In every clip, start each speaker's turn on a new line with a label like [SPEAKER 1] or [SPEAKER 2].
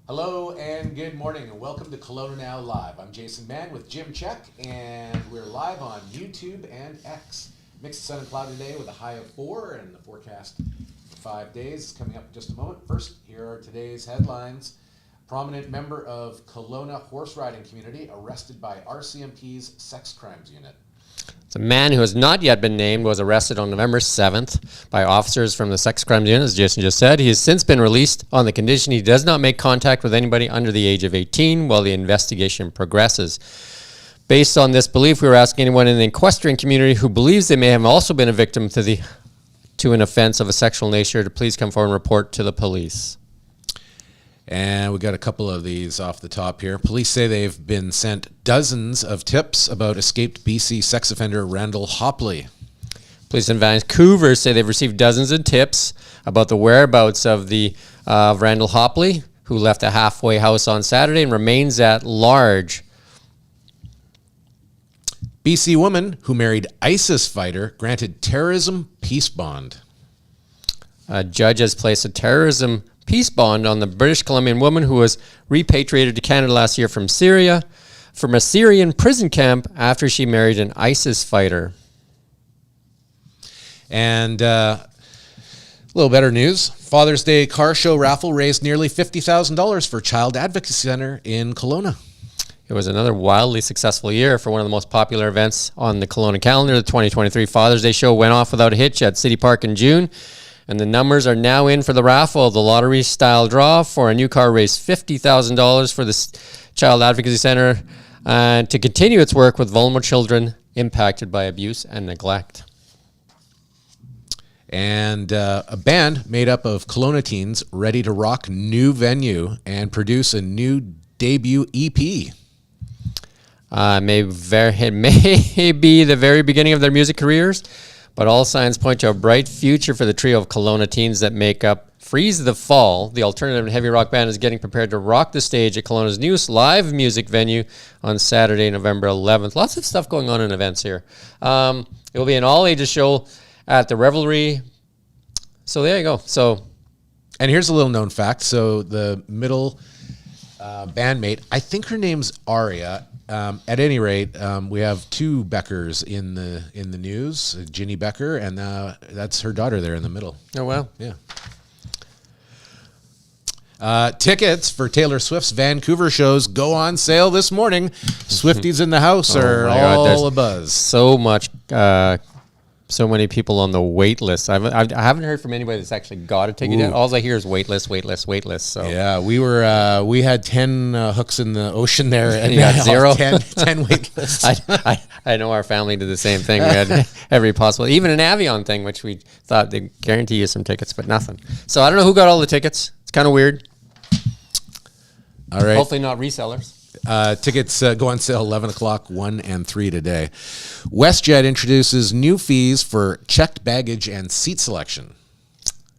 [SPEAKER 1] Hello and good morning and welcome to Kelowna Now Live. I'm Jason Mann with Jim Check and we're live on YouTube and X. Mixed sun and cloud today with a high of 4 and the forecast for 5 days is coming up in just a moment. First, here are today's headlines. Prominent member of Kelowna horse riding community arrested by RCMP's sex crimes unit.
[SPEAKER 2] A man who has not yet been named was arrested on November 7th by officers from the sex crimes unit, as Jason just said. He has since been released on the condition he does not make contact with anybody under the age of 18 while the investigation progresses. Based on this belief, we were asking anyone in the equestrian community who believes they may have also been a victim to an offense of a sexual nature to please come forward and report to the police.
[SPEAKER 1] And we got a couple of these off the top here. Police say they've been sent dozens of tips about escaped BC sex offender Randall Hopley.
[SPEAKER 2] Police in Vancouver say they've received dozens of tips about the whereabouts of Randall Hopley, who left a halfway house on Saturday and remains at large.
[SPEAKER 1] BC woman who married ISIS fighter granted terrorism peace bond.
[SPEAKER 2] A judge has placed a terrorism peace bond on the British Columbian woman who was repatriated to Canada last year from a Syrian prison camp after she married an ISIS fighter.
[SPEAKER 1] And a little better news. Father's Day car show raffle raised nearly $50,000 for Child Advocacy Center in Kelowna.
[SPEAKER 2] It was another wildly successful year for one of the most popular events on the Kelowna calendar. The 2023 Father's Day show went off without a hitch at City Park in June. And the numbers are now in for the raffle. The lottery-style draw for a new car raised $50,000 for the Child Advocacy Center to continue its work with vulnerable children impacted by abuse and neglect.
[SPEAKER 1] And a band made up of Kelowna teens ready to rock new venue and produce a new debut EP.
[SPEAKER 2] It may be the very beginning of their music careers, but all signs point to a bright future for the trio of Kelowna teens that make up Freeze the Fall. The alternative and heavy rock band is getting prepared to rock the stage at Kelowna's newest live music venue on Saturday, November 11th. Lots of stuff going on in events here. It will be an all-ages show at the Revelry. So there you go.
[SPEAKER 1] And here's a little known fact. So the middle bandmate, I think her name's Aria. At any rate, we have two Beckers in the news, Ginny Becker, and that's her daughter there in the middle.
[SPEAKER 2] Oh, wow.
[SPEAKER 1] Yeah. Tickets for Taylor Swift's Vancouver shows go on sale this morning. Swifties in the house are all abuzz.
[SPEAKER 2] So many people on the wait list. I haven't heard from anybody that's actually got a ticket yet. All I hear is wait list. So
[SPEAKER 1] yeah, we had 10 hooks in the ocean there, and
[SPEAKER 2] you got 0.
[SPEAKER 1] 10 wait lists.
[SPEAKER 2] I know our family did the same thing. We had every possible, even an Avion thing, which we thought they'd guarantee you some tickets, but nothing. So I don't know who got all the tickets. It's kind of weird.
[SPEAKER 1] All right.
[SPEAKER 2] Hopefully not resellers.
[SPEAKER 1] Tickets go on sale 11 o'clock, 1 and 3 today. WestJet introduces new fees for checked baggage and seat selection.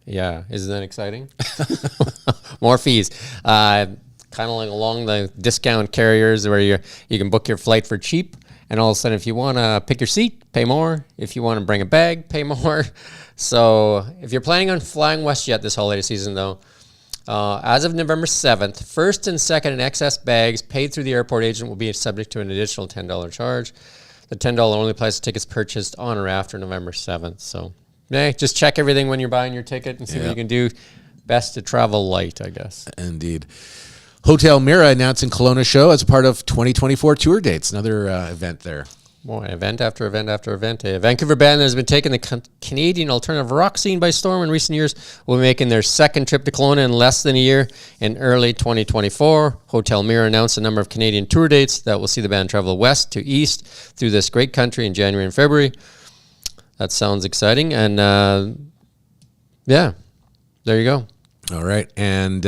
[SPEAKER 2] Yeah, isn't that exciting? More fees. Kind of like along the discount carriers where you can book your flight for cheap, and all of a sudden if you want to pick your seat, pay more. If you want to bring a bag, pay more. So if you're planning on flying WestJet this holiday season, though, as of November 7th, first and second and excess bags paid through the airport agent will be subject to an additional $10 charge. The $10 only applies to tickets purchased on or after November 7th. So, just check everything when you're buying your ticket and see what you can do. Best to travel light, I guess.
[SPEAKER 1] Indeed. Hotel Mira announcing Kelowna show as a part of 2024 tour dates. Another event there.
[SPEAKER 2] Boy, event after event after event. A Vancouver band that has been taking the Canadian alternative rock scene by storm in recent years will be making their second trip to Kelowna in less than a year in early 2024. Hotel Mira announced a number of Canadian tour dates that will see the band travel west to east through this great country in January and February. That sounds exciting. And there you go.
[SPEAKER 1] All right, and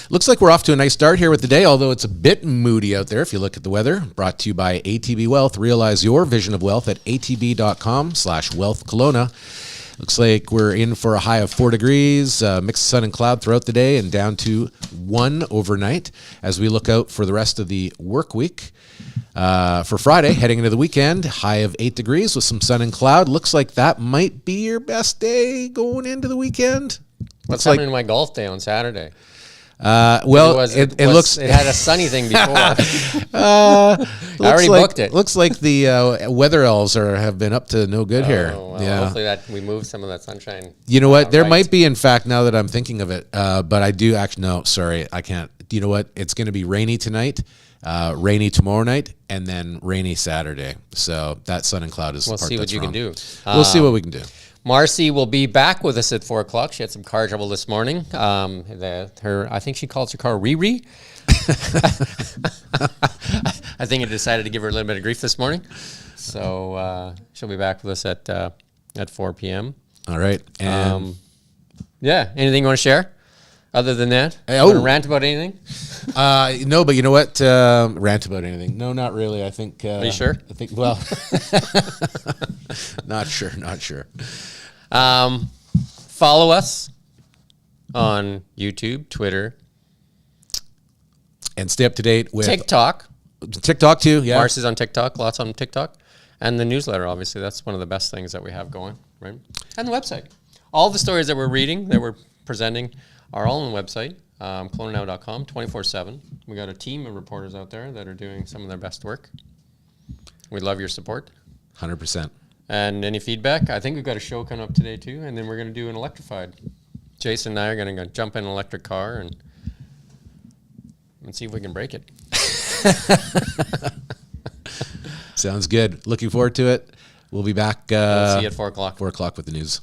[SPEAKER 1] looks like we're off to a nice start here with the day, although it's a bit moody out there if you look at the weather. Brought to you by ATB Wealth. Realize your vision of wealth at atb.com/wealthkelowna. Looks like we're in for a high of 4 degrees, mixed sun and cloud throughout the day, and down to 1 overnight as we look out for the rest of the work week. For Friday, heading into the weekend, high of 8 degrees with some sun and cloud. Looks like that might be your best day going into the weekend.
[SPEAKER 2] What's happening to my golf day on Saturday?
[SPEAKER 3] Well, it looks.
[SPEAKER 2] It had a sunny thing before. I already
[SPEAKER 3] like,
[SPEAKER 2] booked it.
[SPEAKER 3] Looks like the weather elves have been up to no good here.
[SPEAKER 2] Well,
[SPEAKER 3] Yeah.
[SPEAKER 2] hopefully that we move some of that sunshine.
[SPEAKER 3] You know what? There
[SPEAKER 2] right.
[SPEAKER 3] might be, in fact, now that I'm thinking of it, but I do actually. No, sorry, I can't. You know what? It's going to be rainy tonight, rainy tomorrow night, and then rainy Saturday. So that sun and cloud is.
[SPEAKER 2] We'll see what you can do.
[SPEAKER 3] We'll see what we can do.
[SPEAKER 2] Marcy will be back with us at 4 o'clock. She had some car trouble this morning. I think she calls her car Riri. I think I decided to give her a little bit of grief this morning. So she'll be back with us at 4 p.m.
[SPEAKER 3] All right. And
[SPEAKER 2] Yeah. Anything you want to share other than that?
[SPEAKER 3] Oh.
[SPEAKER 2] You want to rant about anything?
[SPEAKER 3] no, but you know what? Rant about anything? No, not really. I think.
[SPEAKER 2] Are you sure?
[SPEAKER 3] I think. Well, not sure. Not sure.
[SPEAKER 2] Follow us on YouTube, Twitter,
[SPEAKER 3] And stay up to date with
[SPEAKER 2] TikTok.
[SPEAKER 3] TikTok too. Yeah.
[SPEAKER 2] Marcy's on TikTok, lots on TikTok. And the newsletter, obviously. That's one of the best things that we have going, right? And the website. All the stories that we're reading, that we're presenting, are all on the website, kelownanow.com, 24/7. We got a team of reporters out there that are doing some of their best work. We love your support.
[SPEAKER 3] 100%.
[SPEAKER 2] And any feedback? I think we've got a show coming up today, too. And then we're going to do an electrified. Jason and I are going to go jump in an electric car and see if we can break it.
[SPEAKER 3] Sounds good. Looking forward to it. We'll be back.
[SPEAKER 2] We'll see you at 4 o'clock.
[SPEAKER 3] 4 o'clock with the news.